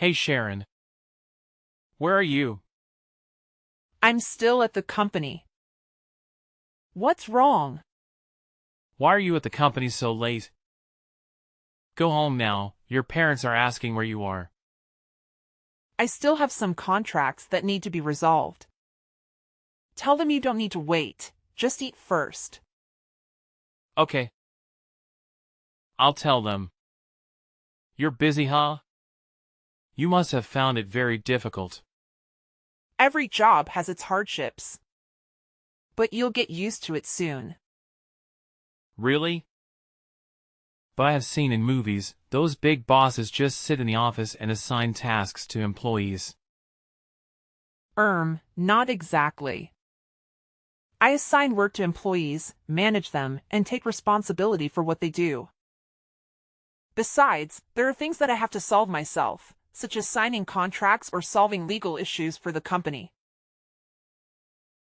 Hey Sharon, where are you? I'm still at the company. What's wrong? Why are you at the company so late? Go home now, your parents are asking where you are. I still have some contracts that need to be resolved. Tell them you don't need to wait, just eat first. Okay. I'll tell them. You're busy, huh? You must have found it very difficult. Every job has its hardships. But you'll get used to it soon. Really? But I have seen in movies, those big bosses just sit in the office and assign tasks to employees. Not exactly. I assign work to employees, manage them, and take responsibility for what they do. Besides, there are things that I have to solve myself, such as signing contracts or solving legal issues for the company.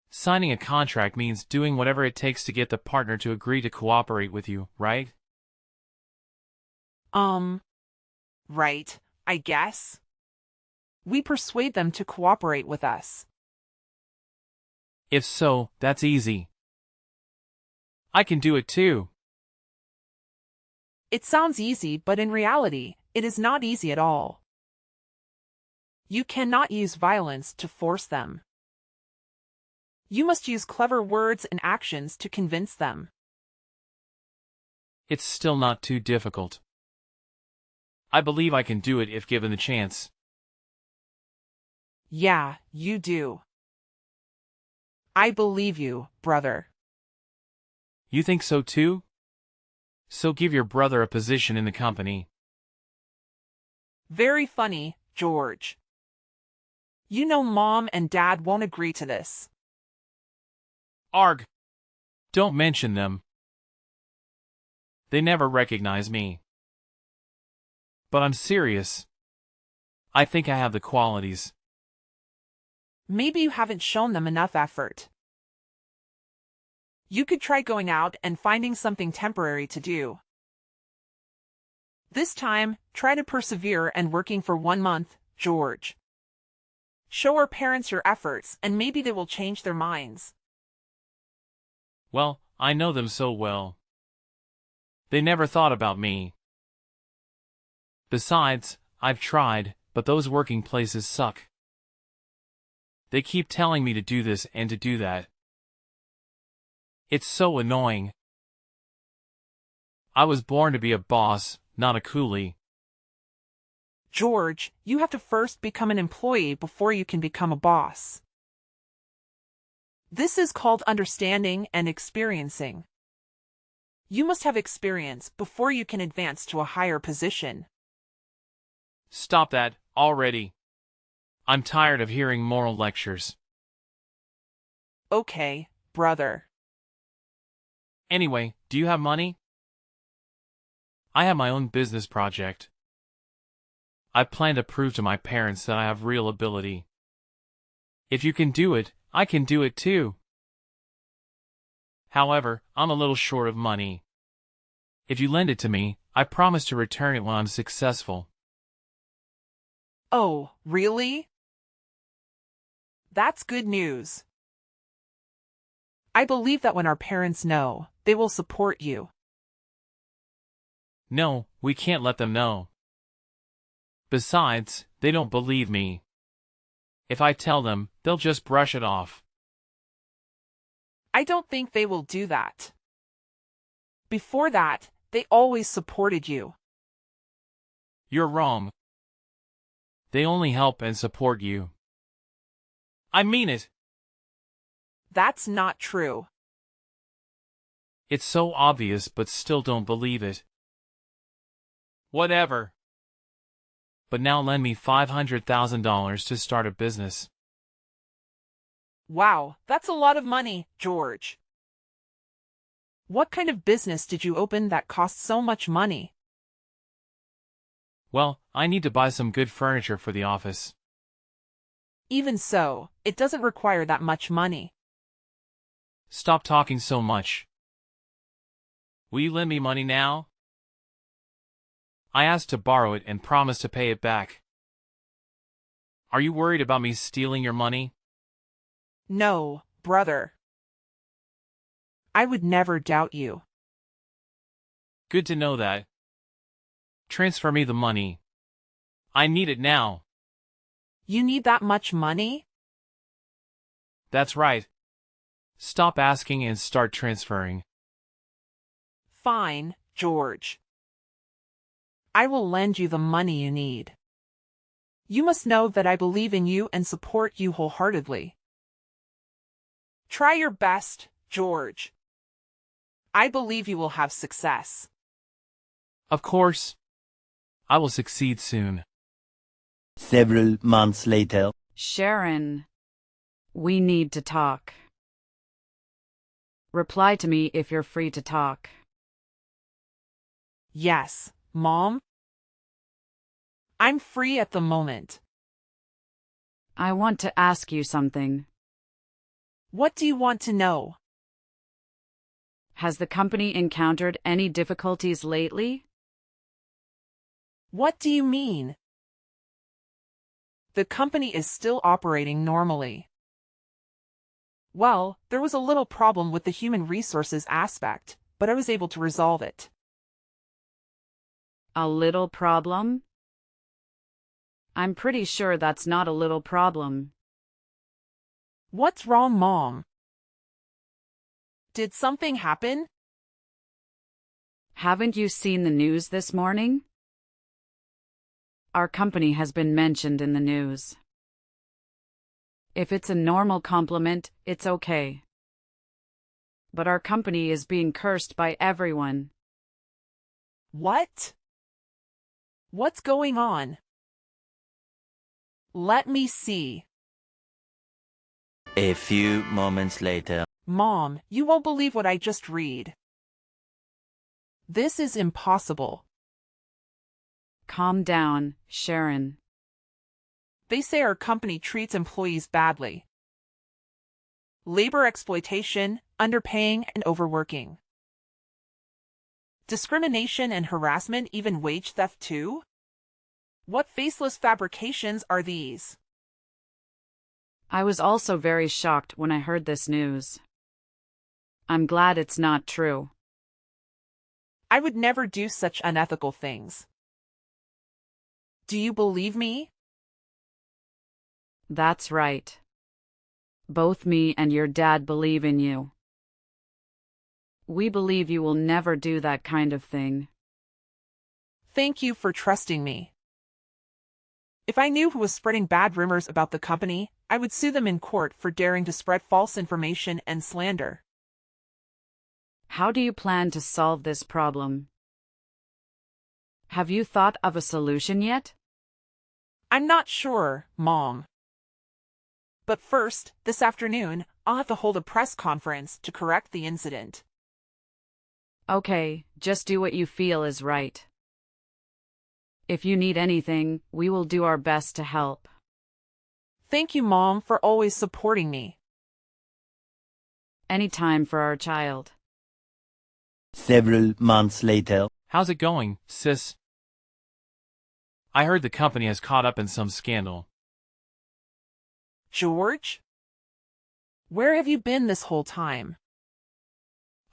Signing a contract means doing whatever it takes to get the partner to agree to cooperate with you, right? Right, I guess. We persuade them to cooperate with us. If so, that's easy. I can do it too. It sounds easy, but in reality, it is not easy at all. You cannot use violence to force them. You must use clever words and actions to convince them. It's still not too difficult. I believe I can do it if given the chance. Yeah, you do. I believe you, brother. You think so too? So give your brother a position in the company. Very funny, George. You know Mom and Dad won't agree to this. Arg! Don't mention them. They never recognize me. But I'm serious. I think I have the qualities. Maybe you haven't shown them enough effort. You could try going out and finding something temporary to do. This time, try to persevere and working for 1 month, George. Show our parents your efforts and maybe they will change their minds. Well, I know them so well. They never thought about me. Besides, I've tried, but those working places suck. They keep telling me to do this and to do that. It's so annoying. I was born to be a boss, not a coolie. George, you have to first become an employee before you can become a boss. This is called understanding and experiencing. You must have experience before you can advance to a higher position. Stop that, already. I'm tired of hearing moral lectures. Okay, brother. Anyway, do you have money? I have my own business project. I plan to prove to my parents that I have real ability. If you can do it, I can do it too. However, I'm a little short of money. If you lend it to me, I promise to return it when I'm successful. Oh, really? That's good news. I believe that when our parents know, they will support you. No, we can't let them know. Besides, they don't believe me. If I tell them, they'll just brush it off. I don't think they will do that. Before that, they always supported you. You're wrong. They only help and support you. I mean it. That's not true. It's so obvious but still don't believe it. Whatever. But now lend me $500,000 to start a business. Wow, that's a lot of money, George. What kind of business did you open that costs so much money? Well, I need to buy some good furniture for the office. Even so, it doesn't require that much money. Stop talking so much. Will you lend me money now? I asked to borrow it and promised to pay it back. Are you worried about me stealing your money? No, brother. I would never doubt you. Good to know that. Transfer me the money. I need it now. You need that much money? That's right. Stop asking and start transferring. Fine, George. I will lend you the money you need. You must know that I believe in you and support you wholeheartedly. Try your best, George. I believe you will have success. Of course. I will succeed soon. Several months later. Sharon, we need to talk. Reply to me if you're free to talk. Yes, Mom. I'm free at the moment. I want to ask you something. What do you want to know? Has the company encountered any difficulties lately? What do you mean? The company is still operating normally. Well, there was a little problem with the human resources aspect, but I was able to resolve it. A little problem? I'm pretty sure that's not a little problem. What's wrong, Mom? Did something happen? Haven't you seen the news this morning? Our company has been mentioned in the news. If it's a normal compliment, it's okay. But our company is being cursed by everyone. What? What's going on? Let me see. A few moments later. Mom, you won't believe what I just read. This is impossible. Calm down, Sharon. They say our company treats employees badly. Labor exploitation, underpaying, and overworking. Discrimination and harassment, even wage theft too? What faceless fabrications are these? I was also very shocked when I heard this news. I'm glad it's not true. I would never do such unethical things. Do you believe me? That's right. Both me and your dad believe in you. We believe you will never do that kind of thing. Thank you for trusting me. If I knew who was spreading bad rumors about the company, I would sue them in court for daring to spread false information and slander. How do you plan to solve this problem? Have you thought of a solution yet? I'm not sure, Mom. But first, this afternoon, I'll have to hold a press conference to correct the incident. Okay, just do what you feel is right. If you need anything, we will do our best to help. Thank you, Mom, for always supporting me. Any time for our child. Several months later. How's it going, sis? I heard the company has caught up in some scandal. George? Where have you been this whole time?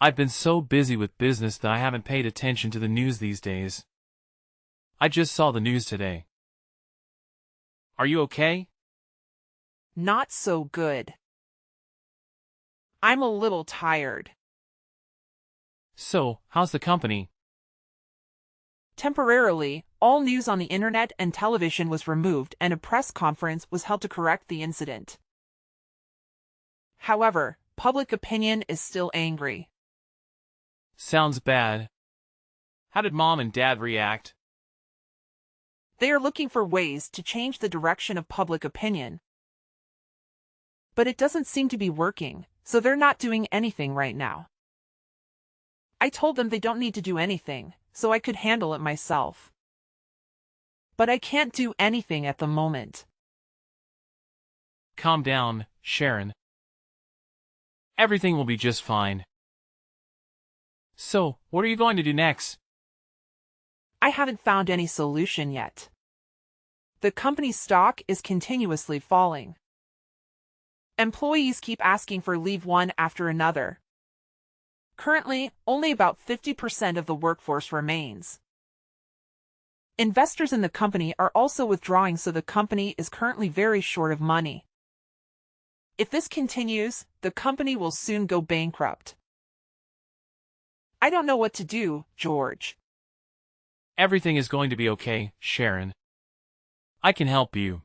I've been so busy with business that I haven't paid attention to the news these days. I just saw the news today. Are you okay? Not so good. I'm a little tired. So, how's the company? Temporarily, all news on the internet and television was removed and a press conference was held to correct the incident. However, public opinion is still angry. Sounds bad. How did Mom and Dad react? They are looking for ways to change the direction of public opinion. But it doesn't seem to be working, so they're not doing anything right now. I told them they don't need to do anything, so I could handle it myself. But I can't do anything at the moment. Calm down, Sharon. Everything will be just fine. So, what are you going to do next? I haven't found any solution yet. The company's stock is continuously falling. Employees keep asking for leave one after another. Currently, only about 50% of the workforce remains. Investors in the company are also withdrawing, so the company is currently very short of money. If this continues, the company will soon go bankrupt. I don't know what to do, George. Everything is going to be okay, Sharon. I can help you.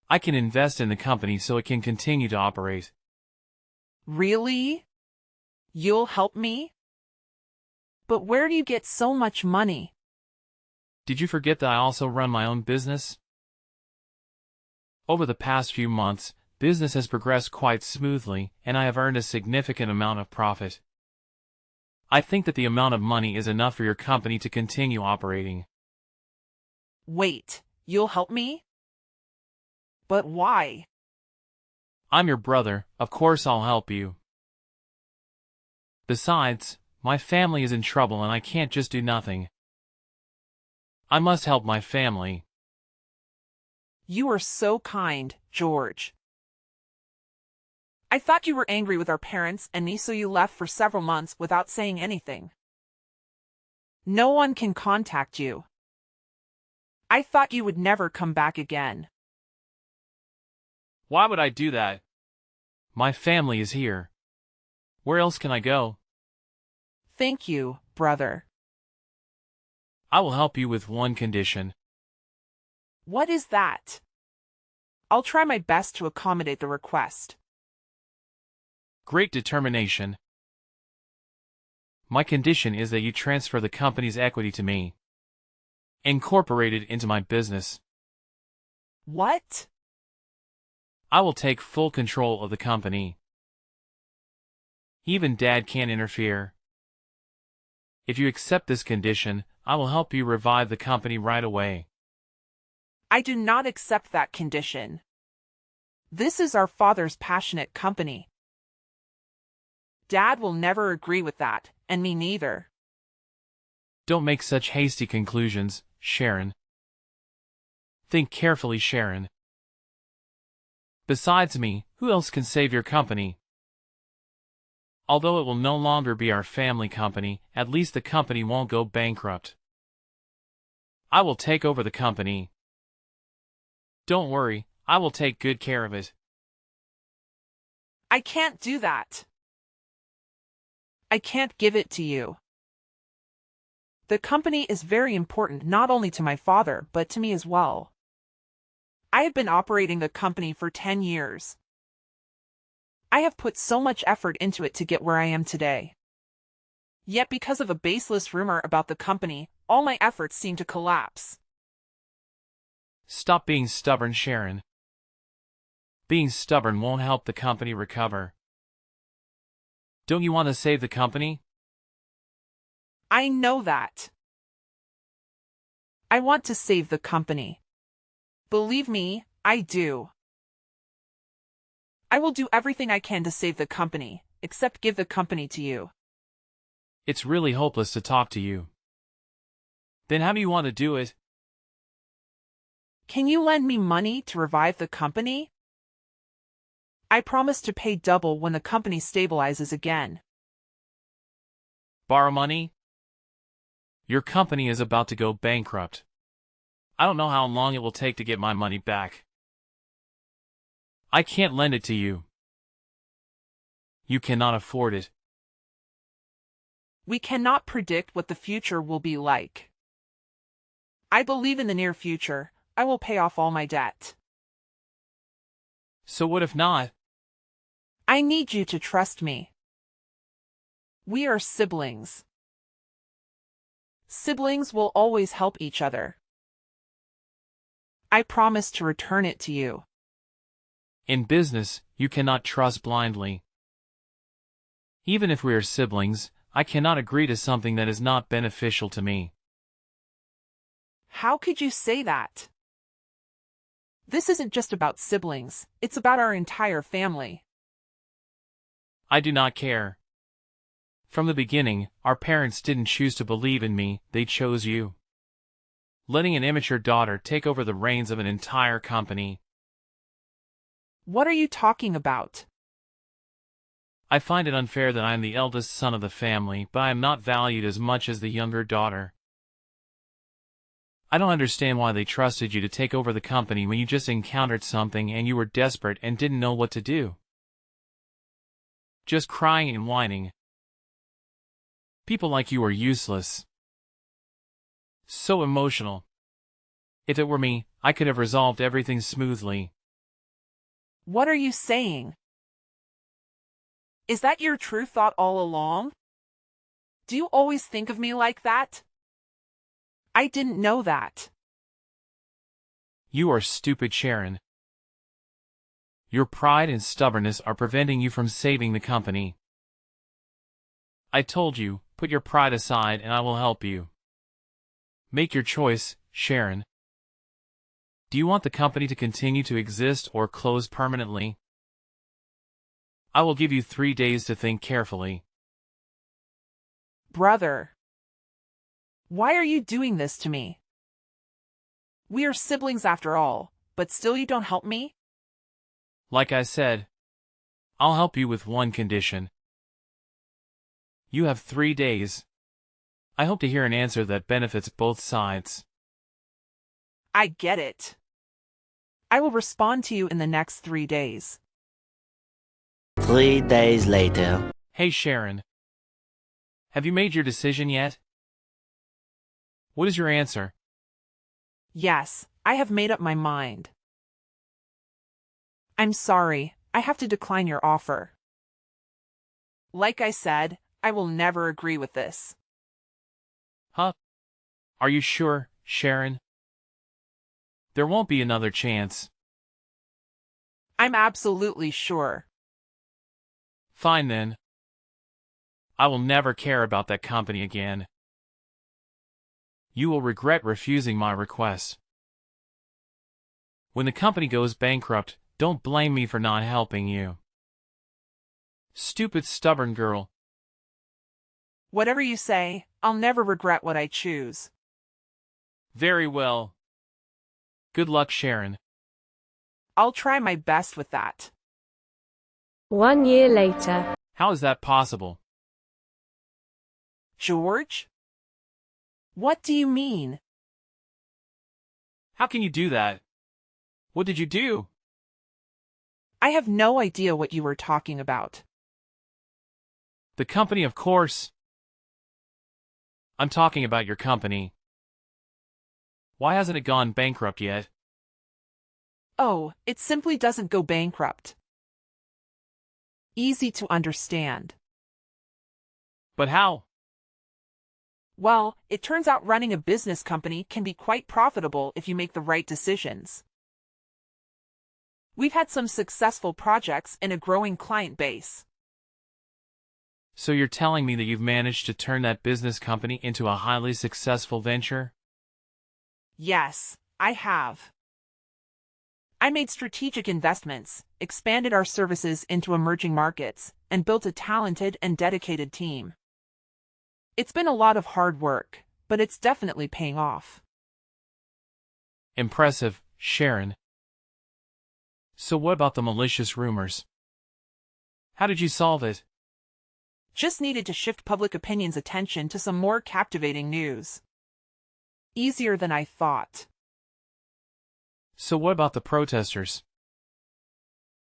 I can invest in the company so it can continue to operate. Really? You'll help me? But where do you get so much money? Did you forget that I also run my own business? Over the past few months, business has progressed quite smoothly, and I have earned a significant amount of profit. I think that the amount of money is enough for your company to continue operating. Wait, you'll help me? But why? I'm your brother, of course I'll help you. Besides, my family is in trouble and I can't just do nothing. I must help my family. You are so kind, George. I thought you were angry with our parents and me, so you left for several months without saying anything. No one can contact you. I thought you would never come back again. Why would I do that? My family is here. Where else can I go? Thank you, brother. I will help you with one condition. What is that? I'll try my best to accommodate the request. Great determination. My condition is that you transfer the company's equity to me. Incorporate it into my business. What? I will take full control of the company. Even Dad can't interfere. If you accept this condition, I will help you revive the company right away. I do not accept that condition. This is our father's passionate company. Dad will never agree with that, and me neither. Don't make such hasty conclusions, Sharon. Think carefully, Sharon. Besides me, who else can save your company? Although it will no longer be our family company, at least the company won't go bankrupt. I will take over the company. Don't worry, I will take good care of it. I can't do that. I can't give it to you. The company is very important not only to my father but to me as well. I have been operating the company for 10 years. I have put so much effort into it to get where I am today. Yet because of a baseless rumor about the company, all my efforts seem to collapse. Stop being stubborn, Sharon. Being stubborn won't help the company recover. Don't you want to save the company? I know that. I want to save the company. Believe me, I do. I will do everything I can to save the company, except give the company to you. It's really hopeless to talk to you. Then how do you want to do it? Can you lend me money to revive the company? I promise to pay double when the company stabilizes again. Borrow money? Your company is about to go bankrupt. I don't know how long it will take to get my money back. I can't lend it to you. You cannot afford it. We cannot predict what the future will be like. I believe in the near future, I will pay off all my debt. So what if not? I need you to trust me. We are siblings. Siblings will always help each other. I promise to return it to you. In business, you cannot trust blindly. Even if we are siblings, I cannot agree to something that is not beneficial to me. How could you say that? This isn't just about siblings, it's about our entire family. I do not care. From the beginning, our parents didn't choose to believe in me, they chose you. letting an immature daughter take over the reins of an entire company. What are you talking about? I find it unfair that I am the eldest son of the family, but I am not valued as much as the younger daughter. I don't understand why they trusted you to take over the company when you just encountered something and you were desperate and didn't know what to do. Just crying and whining. People like you are useless. So emotional. If it were me, I could have resolved everything smoothly. What are you saying? Is that your true thought all along? Do you always think of me like that? I didn't know that. You are stupid, Sharon. Your pride and stubbornness are preventing you from saving the company. I told you, put your pride aside and I will help you. Make your choice, Sharon. Do you want the company to continue to exist or close permanently? I will give you 3 days to think carefully. Brother, why are you doing this to me? We are siblings after all, but still you don't help me? Like I said, I'll help you with one condition. You have 3 days. I hope to hear an answer that benefits both sides. I get it. I will respond to you in the next 3 days. 3 days later. Hey Sharon. Have you made your decision yet? What is your answer? Yes, I have made up my mind. I'm sorry, I have to decline your offer. Like I said, I will never agree with this. Huh? Are you sure, Sharon? There won't be another chance. I'm absolutely sure. Fine then. I will never care about that company again. You will regret refusing my request. When the company goes bankrupt, don't blame me for not helping you. Stupid, stubborn girl. Whatever you say, I'll never regret what I choose. Very well. Good luck, Sharon. I'll try my best with that. 1 year later. How is that possible? George? What do you mean? How can you do that? What did you do? I have no idea what you were talking about. The company, of course. I'm talking about your company. Why hasn't it gone bankrupt yet? Oh, it simply doesn't go bankrupt. Easy to understand. But how? Well, it turns out running a business company can be quite profitable if you make the right decisions. We've had some successful projects and a growing client base. So you're telling me that you've managed to turn that business company into a highly successful venture? Yes, I have. I made strategic investments, expanded our services into emerging markets, and built a talented and dedicated team. It's been a lot of hard work, but it's definitely paying off. Impressive, Sharon. So what about the malicious rumors? How did you solve it? Just needed to shift public opinion's attention to some more captivating news. Easier than I thought. So what about the protesters?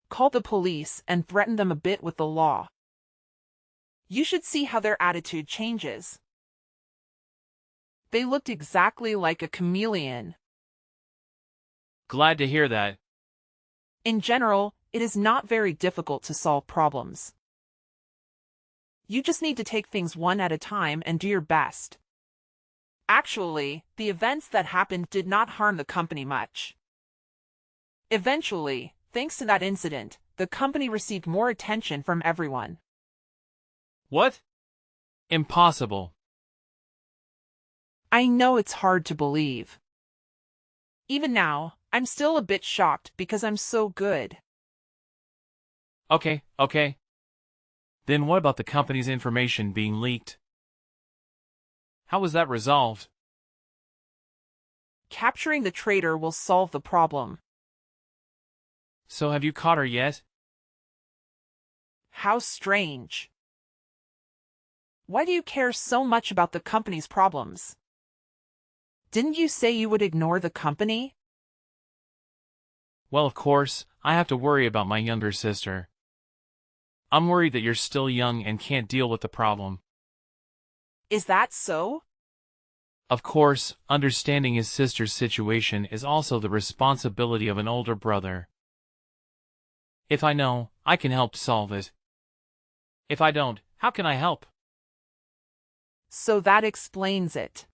Called the police and threatened them a bit with the law. You should see how their attitude changes. They looked exactly like a chameleon. Glad to hear that. In general, it is not very difficult to solve problems. You just need to take things one at a time and do your best. Actually, the events that happened did not harm the company much. Eventually, thanks to that incident, the company received more attention from everyone. What? Impossible. I know it's hard to believe. Even now, I'm still a bit shocked because I'm so good. Okay. Then what about the company's information being leaked? How was that resolved? Capturing the traitor will solve the problem. So have you caught her yet? How strange. Why do you care so much about the company's problems? Didn't you say you would ignore the company? Well, of course, I have to worry about my younger sister. I'm worried that you're still young and can't deal with the problem. Is that so? Of course, understanding his sister's situation is also the responsibility of an older brother. If I know, I can help solve it. If I don't, how can I help? So that explains it.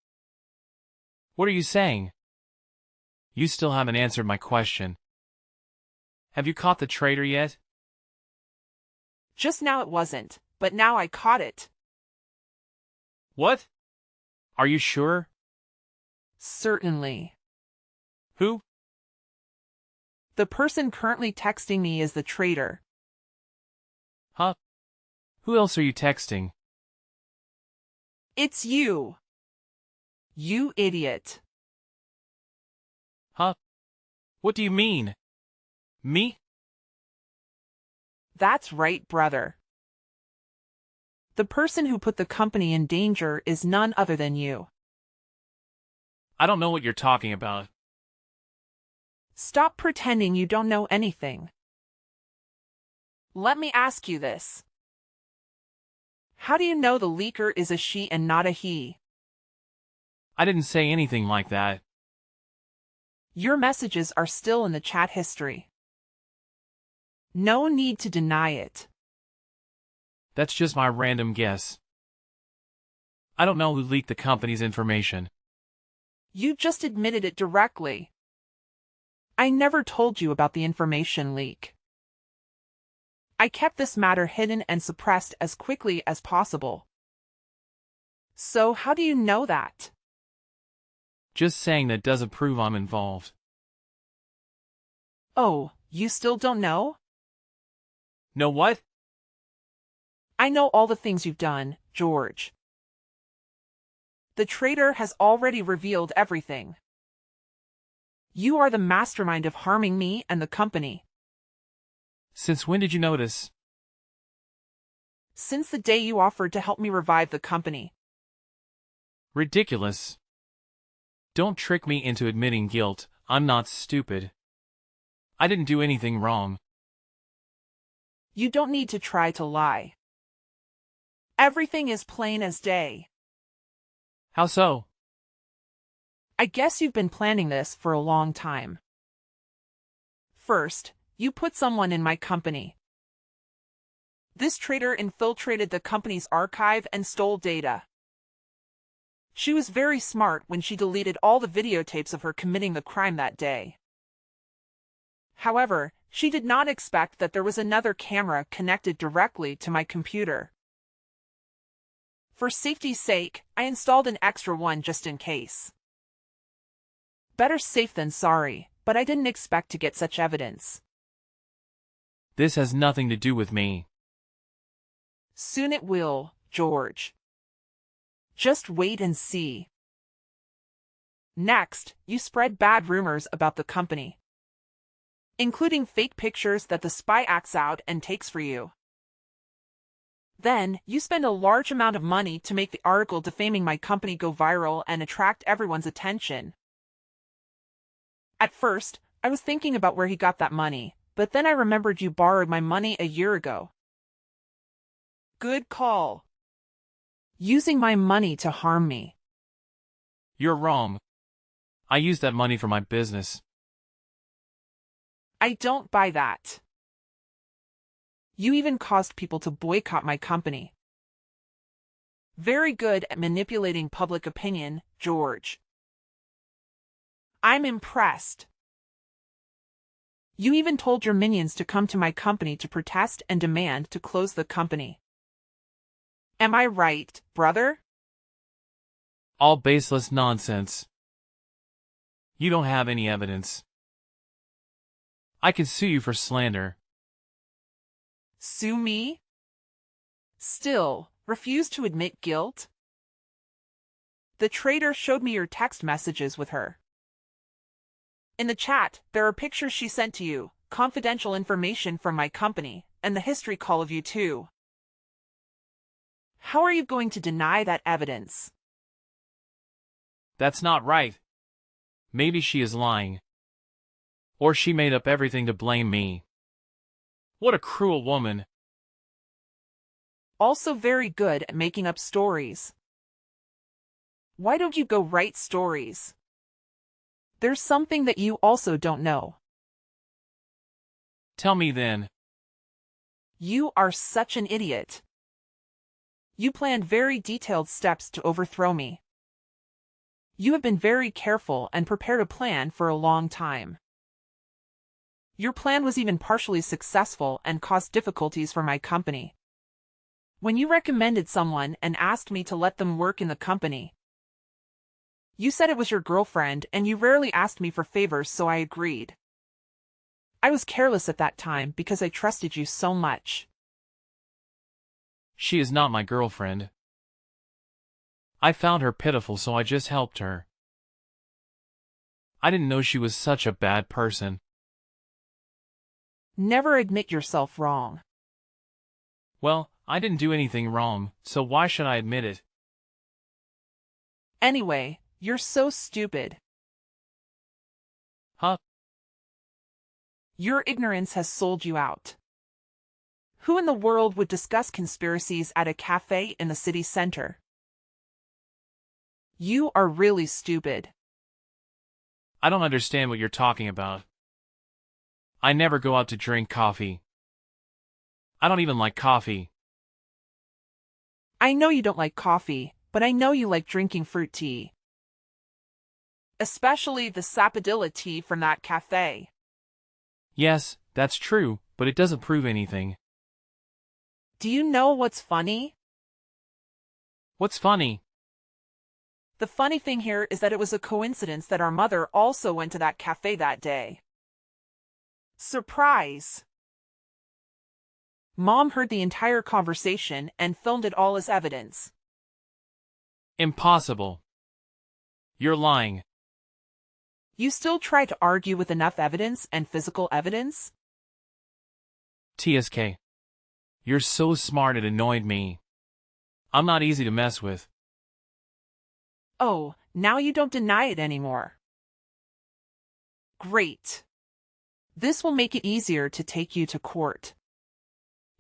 What are you saying? You still haven't answered my question. Have you caught the traitor yet? Just now it wasn't, but now I caught it. What? Are you sure? Certainly. Who? The person currently texting me is the traitor. Huh? Who else are you texting? It's you. You idiot. Huh? What do you mean? Me? That's right, brother. The person who put the company in danger is none other than you. I don't know what you're talking about. Stop pretending you don't know anything. Let me ask you this. How do you know the leaker is a she and not a he? I didn't say anything like that. Your messages are still in the chat history. No need to deny it. That's just my random guess. I don't know who leaked the company's information. You just admitted it directly. I never told you about the information leak. I kept this matter hidden and suppressed as quickly as possible. So how do you know that? Just saying that doesn't prove I'm involved. Oh, you still don't know? Know what? I know all the things you've done, George. The traitor has already revealed everything. You are the mastermind of harming me and the company. Since when did you notice? Since the day you offered to help me revive the company. Ridiculous. Don't trick me into admitting guilt. I'm not stupid. I didn't do anything wrong. You don't need to try to lie. Everything is plain as day. How so? I guess you've been planning this for a long time. First, you put someone in my company. This traitor infiltrated the company's archive and stole data. She was very smart when she deleted all the videotapes of her committing the crime that day. However, she did not expect that there was another camera connected directly to my computer. For safety's sake, I installed an extra one just in case. Better safe than sorry, but I didn't expect to get such evidence. This has nothing to do with me. Soon it will, George. Just wait and see. Next, you spread bad rumors about the company, including fake pictures that the spy acts out and takes for you. Then, you spend a large amount of money to make the article defaming my company go viral and attract everyone's attention. At first, I was thinking about where he got that money, but then I remembered you borrowed my money a year ago. Good call. Using my money to harm me. You're wrong. I used that money for my business. I don't buy that. You even caused people to boycott my company. Very good at manipulating public opinion, George. I'm impressed. You even told your minions to come to my company to protest and demand to close the company. Am I right, brother? All baseless nonsense. You don't have any evidence. I can sue you for slander. Sue me? Still, refuse to admit guilt? The traitor showed me your text messages with her. In the chat, there are pictures she sent to you, confidential information from my company, and the history call of you too. How are you going to deny that evidence? That's not right. Maybe she is lying. Or she made up everything to blame me. What a cruel woman. Also very good at making up stories. Why don't you go write stories? There's something that you also don't know. Tell me then. You are such an idiot. You planned very detailed steps to overthrow me. You have been very careful and prepared a plan for a long time. Your plan was even partially successful and caused difficulties for my company. When you recommended someone and asked me to let them work in the company, you said it was your girlfriend and you rarely asked me for favors, so I agreed. I was careless at that time because I trusted you so much. She is not my girlfriend. I found her pitiful, so I just helped her. I didn't know she was such a bad person. Never admit yourself wrong. Well, I didn't do anything wrong, so why should I admit it? Anyway, you're so stupid. Huh? Your ignorance has sold you out. Who in the world would discuss conspiracies at a cafe in the city center? You are really stupid. I don't understand what you're talking about. I never go out to drink coffee. I don't even like coffee. I know you don't like coffee, but I know you like drinking fruit tea. Especially the sapodilla tea from that cafe. Yes, that's true, but it doesn't prove anything. Do you know what's funny? What's funny? The funny thing here is that it was a coincidence that our mother also went to that cafe that day. Surprise! Mom heard the entire conversation and filmed it all as evidence. Impossible. You're lying. You still try to argue with enough evidence and physical evidence? TSK. You're so smart it annoyed me. I'm not easy to mess with. Oh, now you don't deny it anymore. Great. This will make it easier to take you to court.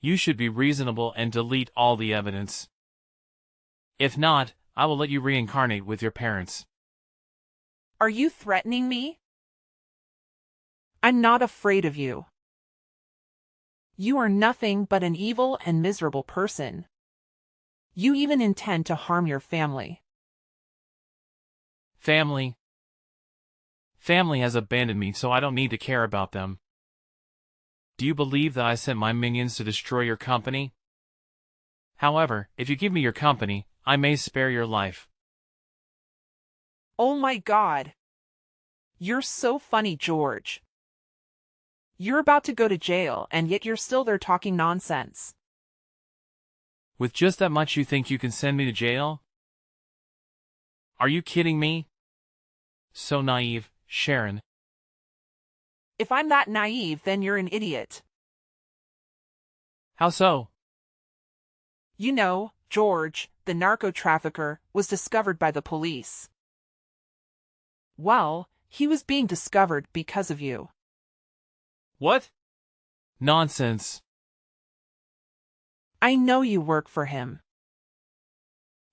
You should be reasonable and delete all the evidence. If not, I will let you reincarnate with your parents. Are you threatening me? I'm not afraid of you. You are nothing but an evil and miserable person. You even intend to harm your family. Family. Family has abandoned me, so I don't need to care about them. Do you believe that I sent my minions to destroy your company? However, if you give me your company, I may spare your life. Oh my God. You're so funny, George. You're about to go to jail, and yet you're still there talking nonsense. With just that much you think you can send me to jail? Are you kidding me? So naive, Sharon. If I'm that naive, then you're an idiot. How so? You know, George, the narco-trafficker, was discovered by the police. Well, he was being discovered because of you. What? Nonsense. I know you work for him.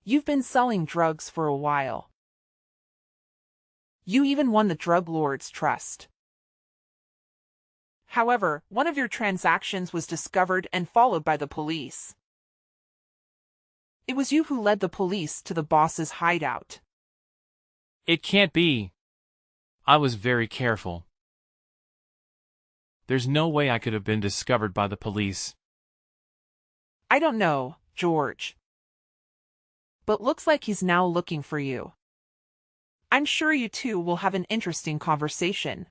You've been selling drugs for a while. You even won the drug lord's trust. However, one of your transactions was discovered and followed by the police. It was you who led the police to the boss's hideout. It can't be. I was very careful. There's no way I could have been discovered by the police. I don't know, George. But looks like he's now looking for you. I'm sure you two will have an interesting conversation.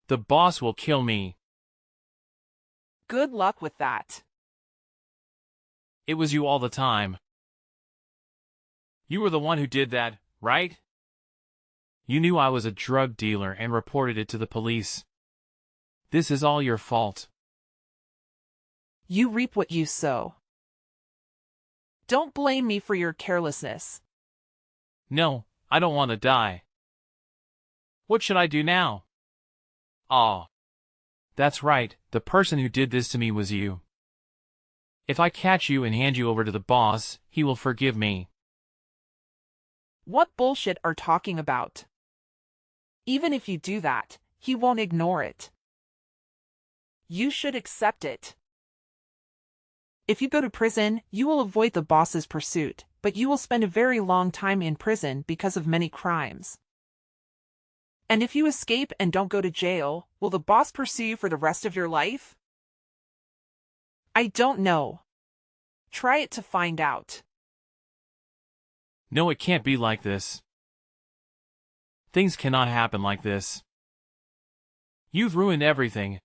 The boss will kill me. Good luck with that. It was you all the time. You were the one who did that, right? You knew I was a drug dealer and reported it to the police. This is all your fault. You reap what you sow. Don't blame me for your carelessness. No, I don't want to die. What should I do now? Ah. That's right, the person who did this to me was you. If I catch you and hand you over to the boss, he will forgive me. What bullshit are talking about? Even if you do that, he won't ignore it. You should accept it. If you go to prison, you will avoid the boss's pursuit, but you will spend a very long time in prison because of many crimes. And if you escape and don't go to jail, will the boss pursue you for the rest of your life? I don't know. Try it to find out. No, it can't be like this. Things cannot happen like this. You've ruined everything.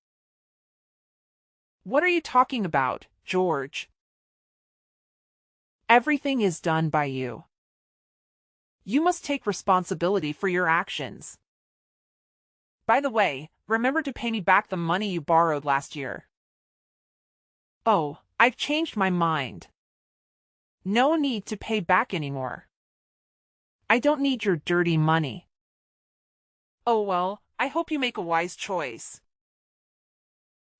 What are you talking about, George? Everything is done by you. You must take responsibility for your actions. By the way, remember to pay me back the money you borrowed last year. Oh, I've changed my mind. No need to pay back anymore. I don't need your dirty money. Oh well, I hope you make a wise choice.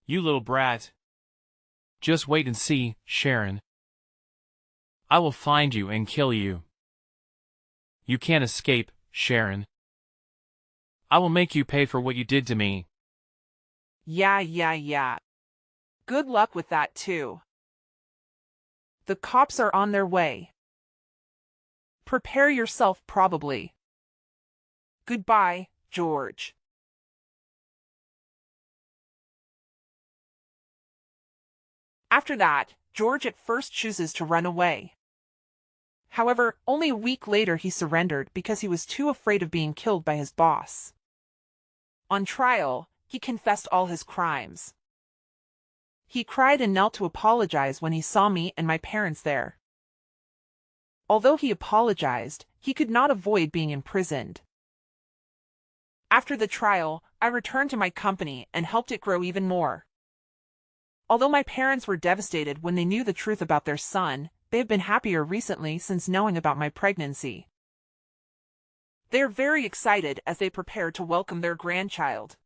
You little brat. Just wait and see, Sharon. I will find you and kill you. You can't escape, Sharon. I will make you pay for what you did to me. Yeah. Good luck with that too. The cops are on their way. Prepare yourself probably. Goodbye, George. After that, George at first chooses to run away. However, only a week later he surrendered because he was too afraid of being killed by his boss. On trial, he confessed all his crimes. He cried and knelt to apologize when he saw me and my parents there. Although he apologized, he could not avoid being imprisoned. After the trial, I returned to my company and helped it grow even more. Although my parents were devastated when they knew the truth about their son, they have been happier recently since knowing about my pregnancy. They are very excited as they prepare to welcome their grandchild.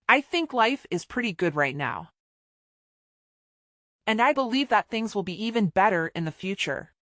I think life is pretty good right now. And I believe that things will be even better in the future.